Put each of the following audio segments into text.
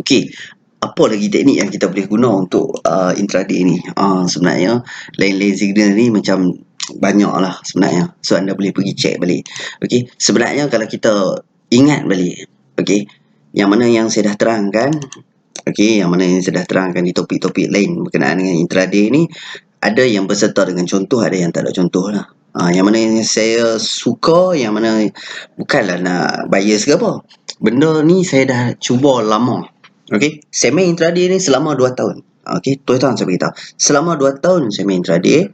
Okey, apa lagi teknik yang kita boleh guna untuk intraday ni? Sebenarnya lain-lain signal ni macam banyak lah sebenarnya. So anda boleh pergi check balik. Okey, sebenarnya kalau kita ingat balik, okey, yang mana yang saya dah terangkan, okey, yang mana yang saya dah terangkan di topik-topik lain berkenaan dengan intraday ni, ada yang berserta dengan contoh, ada yang tak ada contoh lah. Yang mana yang saya suka, yang mana bukanlah nak bias ke apa. Benda ni saya dah cuba lama. Okey, saya main intraday ni selama 2 tahun. Okey, tuan-tuan saya beritahu. Selama 2 tahun saya main intraday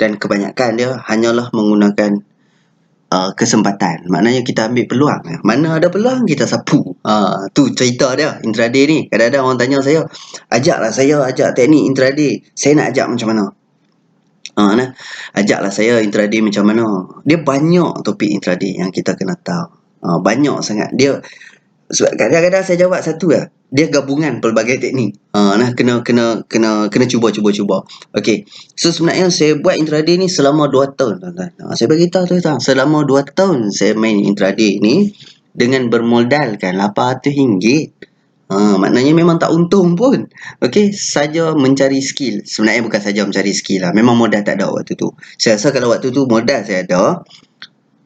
dan kebanyakan dia hanyalah menggunakan kesempatan. Maknanya kita ambil peluang. Mana ada peluang kita sapu. Tu cerita dia intraday ni. Kadang-kadang orang tanya saya, ajak teknik intraday. Saya nak ajak macam mana? Ajaklah saya intraday macam mana. Dia banyak topik intraday yang kita kena tahu. Banyak sangat. Dia sebab kadang-kadang saya jawab satu lah. Dia gabungan pelbagai teknik. Kena cuba. Okey. So sebenarnya saya buat intraday ni selama 2 tahun, tuan-tuan. Saya beritahu tuan-tuan, selama 2 tahun saya main intraday ni dengan bermodalkan RM800. Maknanya memang tak untung pun. Okey, saja mencari skill. Sebenarnya bukan saja mencari skill lah. Memang modal tak ada waktu tu. Saya rasa kalau waktu tu modal saya ada,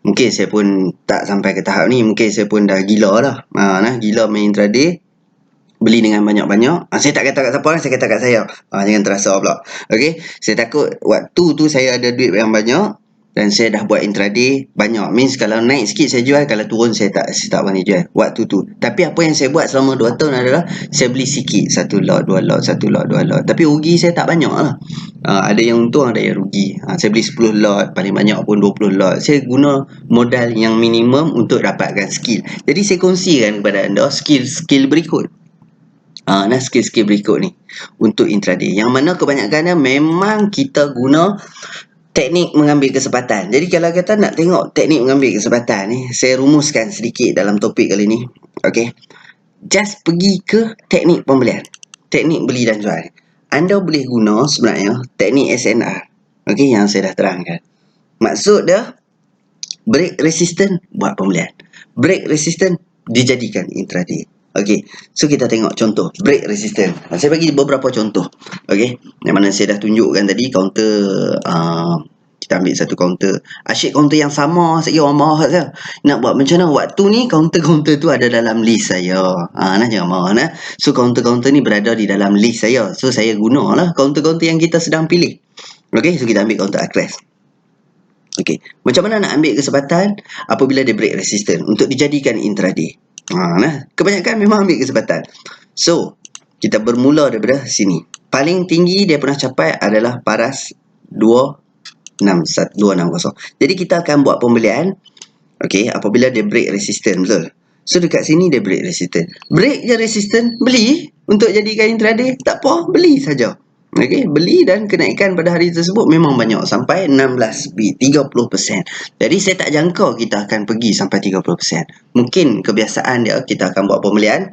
mungkin saya pun tak sampai ke tahap ni. Mungkin saya pun dah gila dah. Gila main intraday. Beli dengan banyak-banyak. Saya tak kata kat siapa, saya kata kat saya. Jangan terasa pula. Okey, saya takut waktu tu saya ada duit yang banyak dan saya dah buat intraday banyak. Means kalau naik sikit saya jual, kalau turun saya tak berani jual waktu tu. Tapi apa yang saya buat selama 2 tahun adalah saya beli sikit, 1 lot, 2 lot, 1 lot, 2 lot. Tapi rugi saya tak banyak lah. Ada yang untung, ada yang rugi. Saya beli 10 lot, paling banyak pun 20 lot. Saya guna modal yang minimum untuk dapatkan skill. Jadi saya kongsikan kepada anda skill berikut. Skill-skill berikut ni untuk intraday, yang mana kebanyakannya memang kita guna teknik mengambil kesempatan. Jadi kalau kita nak tengok teknik mengambil kesempatan ni, saya rumuskan sedikit dalam topik kali ni. Okey, just pergi ke teknik pembelian, teknik beli dan jual. Anda boleh guna sebenarnya teknik SNR, okey, yang saya dah terangkan. Maksud dia, break resistant buat pembelian, break resistant dijadikan intraday. Okey, so kita tengok contoh break resistant. Saya bagi beberapa contoh. Okey, yang mana saya dah tunjukkan tadi counter. Kita ambil satu counter. Asyik counter yang sama saja orang marah saya. Nak buat macam mana? Waktu ni counter-counter tu ada dalam list saya. Jangan marah nah. So counter-counter ni berada di dalam list saya. So saya gunalah counter-counter yang kita sedang pilih. Okey, so kita ambil counter Acress. Okey, macam mana nak ambil kesempatan apabila dia break resistant untuk dijadikan intraday? Kebanyakan memang ambil kesempatan. So, kita bermula daripada sini. Paling tinggi dia pernah capai adalah paras 260. Jadi kita akan buat pembelian, okey, apabila dia break resistant, betul? So dekat sini dia break resistant. Break je resistant, beli untuk jadikan intraday, tak apa, beli saja. Okey, beli dan kenaikan pada hari tersebut memang banyak, sampai 16 bit, 30%. Jadi saya tak jangka kita akan pergi sampai 30%. Mungkin kebiasaan dia kita akan buat pembelian,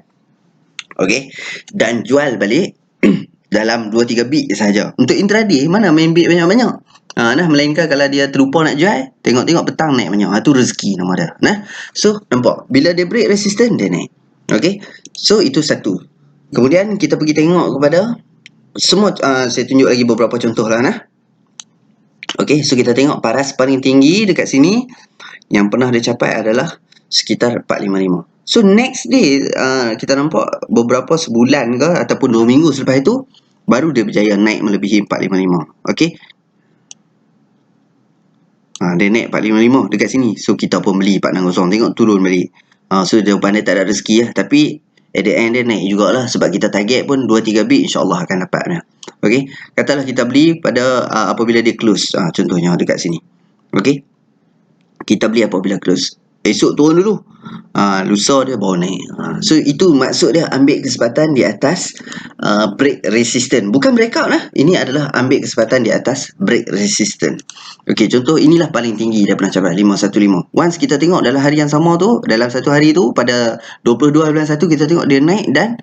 okey, dan jual balik dalam 2-3 bit saja. Untuk intraday mana main bit banyak-banyak. Melainkan kalau dia terlupa nak jual, tengok-tengok petang naik banyak. Tu rezeki nama dia. So nampak, bila dia break resistant dia naik. Okey, so itu satu. Kemudian kita pergi tengok kepada semua. Saya tunjuk lagi beberapa contoh lah. Okey, so kita tengok paras paling tinggi dekat sini yang pernah dicapai adalah sekitar 455. So next day kita nampak beberapa sebulan ke ataupun 2 minggu selepas itu baru dia berjaya naik melebihi 455. Okey, dia naik 455 dekat sini. So kita pun beli 460, tengok turun balik. So jawapan dia tak ada rezeki lah, tapi at the end dia naik jugalah, sebab kita target pun 2-3 bit insyaAllah akan dapatnya. Okey, katalah kita beli pada apabila dia close, contohnya dekat sini. Okey, kita beli apabila close, esok turun dulu, lusa dia baru naik. So itu maksud dia ambil kesempatan di atas break resistant, bukan breakout lah. Ini adalah ambil kesempatan di atas break resistant. Okey, contoh inilah paling tinggi dia pernah capai 515. Once kita tengok dalam hari yang sama tu, dalam satu hari tu pada 22 bulan 1, kita tengok dia naik dan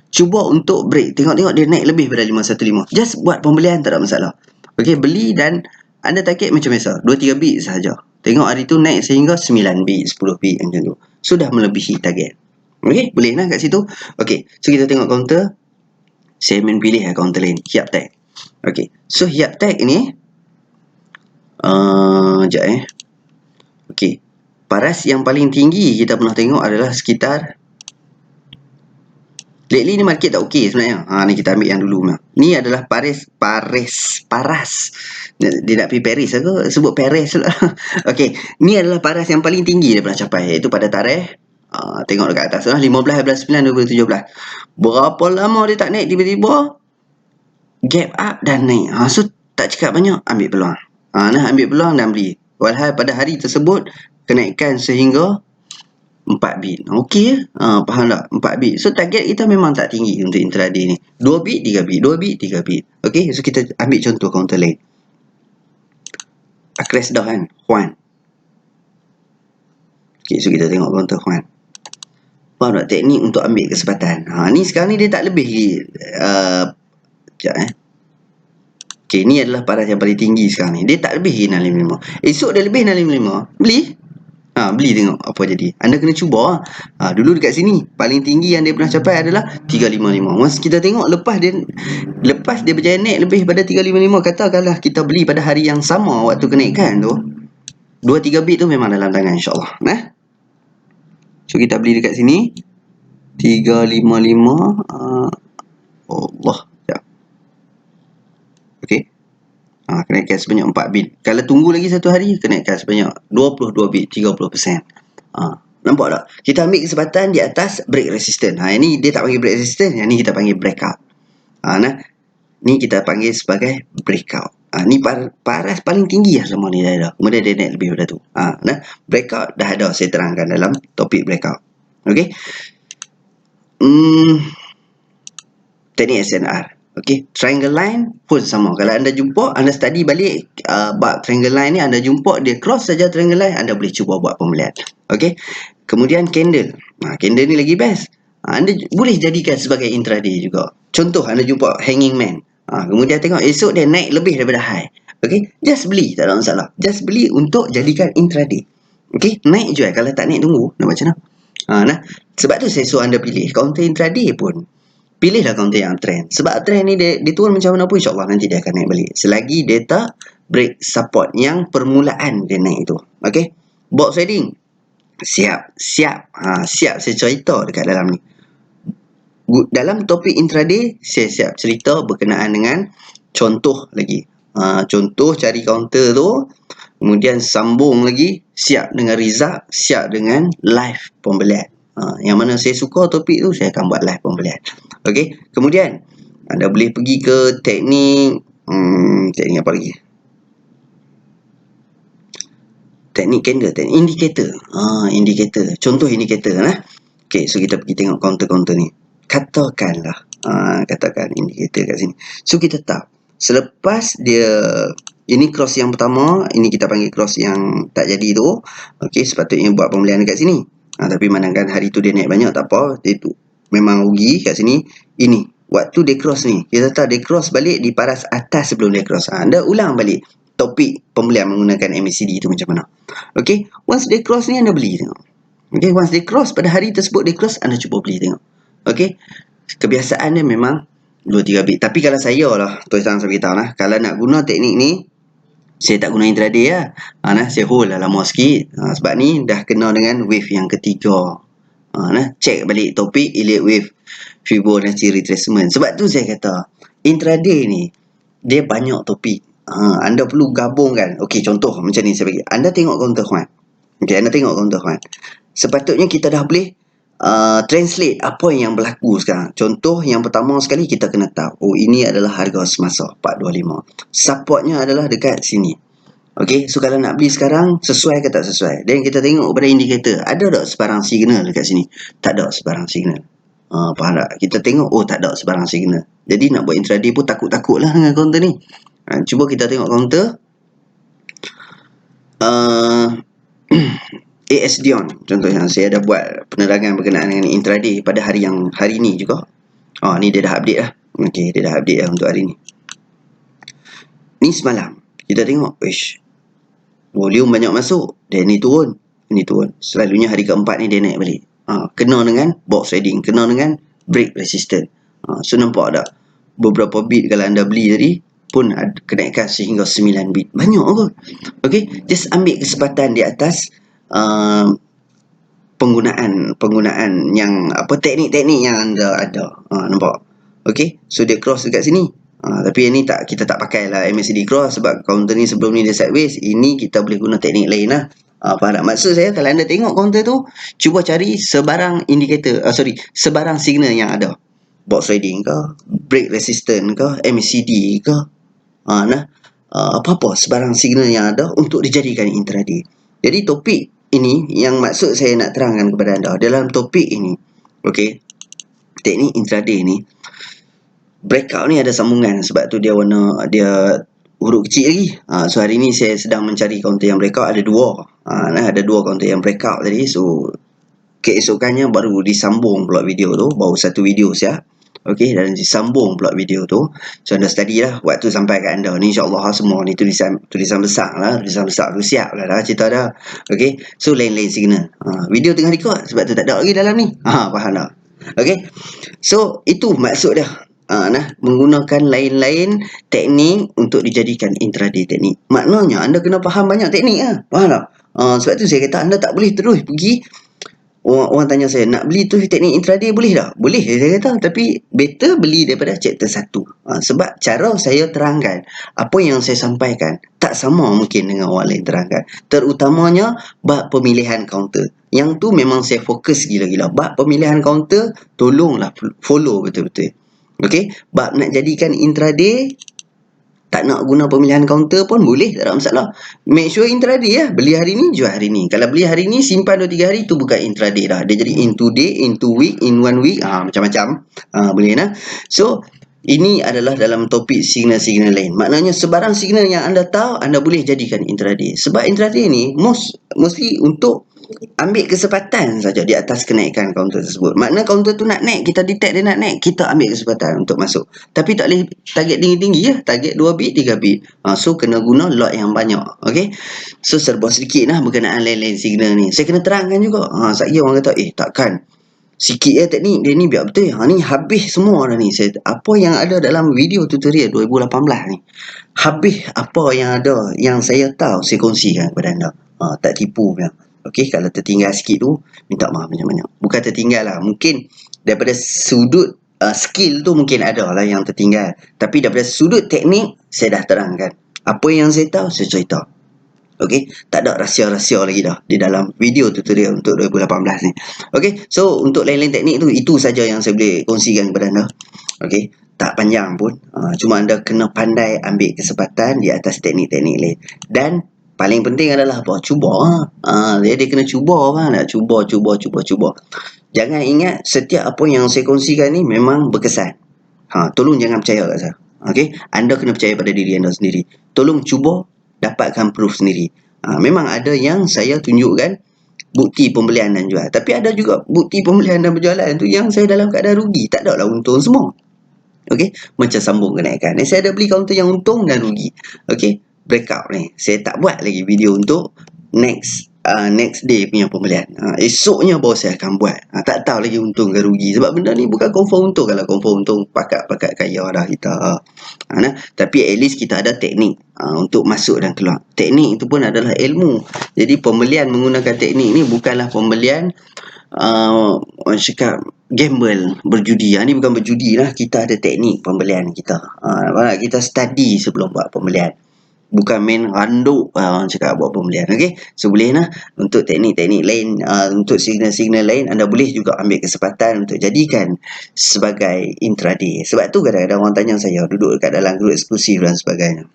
cuba untuk break, tengok-tengok dia naik lebih pada 515. Just buat pembelian, tak ada masalah. Okey, beli dan anda target macam biasa 2-3 bit sahaja. Tengok hari tu naik sehingga 9 bit, 10 bit macam tu, sudah melebihi target. Okey, boleh lah kat situ. Okey, so kita tengok counter. Saya main pilih counter lain, Hiap Tech. Okey, so Hiap Tech ni sekejap Okey, paras yang paling tinggi kita pernah tengok adalah sekitar, lately ni market tak okey sebenarnya. Ni kita ambil yang dulu. Ni adalah paras. Dia nak pergi Paris aku sebut Paris pula. Okey, ni adalah paras yang paling tinggi dia pernah capai, iaitu pada tarikh tengok dekat atas 15/9/2017. Berapa lama dia tak naik, tiba-tiba gap up dan naik. So tak cakap banyak, ambil peluang. Ambil peluang dan beli. Walhal pada hari tersebut kenaikan sehingga 4 bit. Okey faham tak? 4 bit. So target kita memang tak tinggi untuk intraday ni. 2 bit, 3 bit, 2 bit, 3 bit. Okey, so kita ambil contoh counter lain. Akres dah kan, Juan. Okey, so kita tengok counter Juan. Faham tak? Teknik untuk ambil kesempatan. Ni sekarang ni dia tak lebih sekejap Okey, ni adalah paras yang paling tinggi sekarang ni. Dia tak lebih 655. Esok dia lebih 655. Beli. Beli tengok apa jadi. Anda kena cuba. Dulu dekat sini paling tinggi yang dia pernah capai adalah 355. Once kita tengok lepas dia berjaya naik lebih pada 355, katakanlah kita beli pada hari yang sama waktu kenaikan tu, 2-3 bit tu memang dalam tangan insya-Allah. So kita beli dekat sini 355 Allah. Okey. Kenaikan sebanyak 4 bit. Kalau tunggu lagi satu hari, kenaikan sebanyak 22 bit, 30%. Nampak tak? Kita ambil kesempatan di atas break resistance. Yang ni dia tak panggil break resistance, yang ni kita panggil breakout. Ni kita panggil sebagai breakout. Ni paras paling tinggi lah semua ni dah ada. Kemudian dia naik lebih daripada tu. Breakout dah ada saya terangkan dalam topik breakout. Okey. Teknik SNR. Okey, triangle line pun sama. Kalau anda jumpa, anda study balik bab triangle line ni, anda jumpa dia cross saja triangle line, anda boleh cuba buat pembelian. Okey. Kemudian candle. Candle ni lagi best. Anda boleh jadikan sebagai intraday juga. Contoh, anda jumpa hanging man. Kemudian tengok esok dia naik lebih daripada high. Okey, just beli, tak ada masalah. Just beli untuk jadikan intraday. Okey, naik jual. Kalau tak naik tunggu. Nak macam mana? Sebab tu saya suruh anda pilih counter intraday pun. Pilihlah counter yang trend. Sebab trend ni dia turun macam mana pun, insyaAllah nanti dia akan naik balik. Selagi dia tak break support yang permulaan dia naik tu. Okey. Box trading. Siap. Siap saya cerita dekat dalam ni. Dalam topik intraday, saya siap cerita berkenaan dengan contoh lagi. Contoh cari counter tu. Kemudian sambung lagi. Siap dengan result. Siap dengan live pembelian. Yang mana saya suka topik tu, saya akan buat live pembelian. Okey, kemudian anda boleh pergi ke teknik teknik apa lagi? Teknik candle, teknik indikator. Indikator. Contoh indikator Okey, so kita pergi tengok counter-counter ni. Katakanlah katakan indikator kat sini. So kita tahu selepas dia ini cross yang pertama, ini kita panggil cross yang tak jadi tu. Okey, sepatutnya buat pembelian dekat sini. Tapi manangkan hari tu dia naik banyak, tak apa, dia tu memang rugi kat sini. Ini waktu dia cross ni, kita tahu dia cross balik di paras atas sebelum dia cross. Anda ulang balik topik pembelian menggunakan MACD tu macam mana. Okey, once dia cross ni anda beli tengok. Okey, once dia cross pada hari tersebut dia cross, anda cuba beli tengok. Okey, kebiasaan dia memang 2-3 bit. Tapi kalau saya lah, terus terang saya beritahu kalau nak guna teknik ni, saya tak guna intraday lah. Saya hold lah lama sikit. Sebab ni dah kena dengan wave yang ketiga. Check balik topik Elliott Wave Fibonacci Retracement. Sebab tu saya kata intraday ni dia banyak topik. Anda perlu gabungkan. Okey, contoh macam ni saya bagi. Anda tengok counter Juan. Okey, anda tengok counter Juan. Sepatutnya kita dah boleh translate apa yang berlaku sekarang. Contoh yang pertama sekali, kita kena tahu ini adalah harga semasa 425. Supportnya adalah dekat sini. Okey, so kalau nak beli sekarang, sesuai ke tak sesuai? Dan kita tengok pada indikator, ada tak sebarang signal dekat sini? Tak ada sebarang signal. Faham tak? Kita tengok, tak ada sebarang signal. Jadi nak buat intraday pun takut-takut lah dengan counter ni. Cuba kita tengok counter AS Dion. Contohnya saya ada buat penerangan berkenaan dengan intraday pada hari ni juga. Ni dia dah update lah. Okey, dia dah update lah untuk hari ni. Ni semalam. Kita tengok, volume banyak masuk. Dan ni turun. Selalunya hari keempat ni dia naik balik. kena dengan box trading, kena dengan break resistance. So nampak tak, beberapa bit kalau anda beli tadi pun ada kenaikan sehingga 9 bit. Banyak kot. Okay, just ambil kesempatan di atas penggunaan yang teknik-teknik yang anda ada. Nampak? Okay, so dia cross dekat sini. Tapi ini kita tak pakai lah MACD cross sebab counter ni sebelum ni dia sideways. Ini kita boleh guna teknik lain lah. Faham tak? Maksud saya, kalau anda tengok counter tu, cuba cari sebarang indikator, sebarang signal yang ada. Box trading ke, break resistance ke, MACD ke, apa-apa sebarang signal yang ada untuk dijadikan intraday. Jadi topik ini yang maksud saya nak terangkan kepada anda dalam topik ini. Okey, teknik intraday ni, breakout ni ada sambungan, sebab tu dia warna dia huruf kecil lagi. So hari ni saya sedang mencari counter yang breakout, ada dua. Ada dua counter yang breakout tadi. So keesokannya baru disambung pula video tu, baru satu video siap. Okey, dan disambung pula video tu. So anda study lah waktu sampai kat anda ni, insyaAllah semua ni tulisan besar lah, tulisan besar tu siap lah cerita dah. Okey, so lain-lain signal. Video tengah record sebab tu tak ada lagi dalam ni. Faham tak? Okey, so itu maksud dia. Menggunakan lain-lain teknik untuk dijadikan intraday teknik. Maknanya anda kena faham banyak teknik lah. Faham tak? Sebab tu saya kata anda tak boleh terus pergi. Orang tanya saya, nak beli tu teknik intraday boleh tak? Boleh, saya kata. Tapi better beli daripada chapter 1. Sebab cara saya terangkan, apa yang saya sampaikan tak sama mungkin dengan orang lain terangkan. Terutamanya bab pemilihan counter. Yang tu memang saya fokus gila-gila. Bab pemilihan counter, tolonglah follow betul-betul. Okey, bab nak jadikan intraday, tak nak guna pemilihan counter pun boleh, tak ada masalah. Make sure intraday lah. Beli hari ni, jual hari ni. Kalau beli hari ni, simpan 2-3 hari, tu bukan intraday dah. Dia jadi into day, into week, in 1 week. Macam-macam. Boleh lah. So, ini adalah dalam topik signal-signal lain. Maknanya sebarang signal yang anda tahu, anda boleh jadikan intraday. Sebab intraday ni, mostly untuk ambil kesempatan saja di atas kenaikan counter tersebut. Makna counter tu nak naik, kita detect dia nak naik, kita ambil kesempatan untuk masuk. Tapi tak boleh target tinggi-tinggi ya, target 2 bit, 3 bit. So kena guna lot yang banyak. Okey. So serba sedikit lah berkenaan lain-lain signal ni. Saya kena terangkan juga. Saya orang kata, takkan sikit ya teknik dia ni biar betul. Ni habis semua dah ni. Apa yang ada dalam video tutorial 2018 ni, habis apa yang ada yang saya tahu, saya kongsikan kepada anda. Tak tipu punya. Okey, kalau tertinggal sikit tu, minta maaf banyak-banyak. Bukan tertinggal lah. Mungkin daripada sudut skill tu mungkin ada lah yang tertinggal. Tapi daripada sudut teknik, saya dah terangkan. Apa yang saya tahu, saya cerita. Okey, tak ada rahsia-rahsia lagi dah di dalam video tutorial untuk 2018 ni. Okey, so untuk lain-lain teknik tu, itu saja yang saya boleh kongsikan kepada anda. Okey, tak panjang pun. Cuma anda kena pandai ambil kesempatan di atas teknik-teknik lain. Dan paling penting adalah apa? Cuba. Dia kena cuba kan? Cuba. Jangan ingat setiap apa yang saya kongsikan ni memang berkesan. Tolong jangan percaya kat saya. Okey, anda kena percaya pada diri anda sendiri. Tolong cuba, dapatkan proof sendiri. Memang ada yang saya tunjukkan bukti pembelian dan jual. Tapi ada juga bukti pembelian dan berjualan tu yang saya dalam keadaan rugi. Tak ada lah untung semua. Okey, macam sambung kenaikan. Saya ada beli counter yang untung dan rugi. Okey, breakout ni. Saya tak buat lagi video untuk next day punya pembelian. Esoknya baru saya akan buat. Tak tahu lagi untung ke rugi. Sebab benda ni bukan confirm untung. Kalau confirm untung, pakat kaya dah kita. Tapi at least kita ada teknik untuk masuk dan keluar. Teknik itu pun adalah ilmu. Jadi pembelian menggunakan teknik ni bukanlah pembelian orang cakap gamble, berjudi. Ni bukan berjudi lah. Kita ada teknik pembelian kita. Kita study sebelum buat pembelian. Bukan main randuk orang cakap buat pembelian. Okey, so boleh lah untuk teknik-teknik lain, untuk signal-signal lain, anda boleh juga ambil kesempatan untuk jadikan sebagai intraday. Sebab tu kadang-kadang orang tanya saya, duduk dekat dalam grup eksklusif dan sebagainya,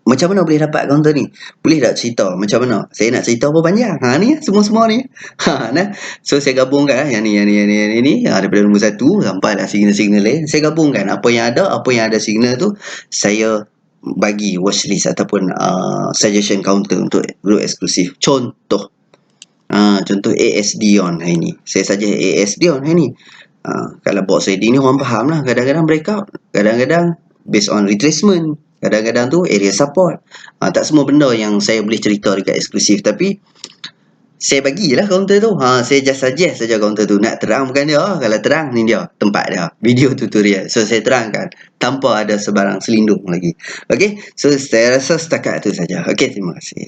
macam mana boleh dapat counter ni? Boleh tak cerita macam mana? Saya nak cerita apa panjang? Ni semua-semua ni. So saya gabungkan yang ni daripada nombor 1 sampai lah signal-signal lain. Saya gabungkan apa yang ada signal tu, saya bagi watchlist ataupun suggestion counter untuk group eksklusif. Contoh ASD on hari ni. Saya saja ASD on hari ni. Kalau box trading ni orang faham lah. Kadang-kadang breakout, kadang-kadang based on retracement, kadang-kadang tu area support. Tak semua benda yang saya boleh cerita dekat eksklusif. Tapi Saya bagilah kaunter tu. Saya just suggest saja kaunter tu. Nak terang bukan dia. Kalau terang ni dia tempat dia. Video tutorial. So saya terangkan tanpa ada sebarang selindung lagi. Okey. So saya rasa setakat tu saja. Okey, terima kasih.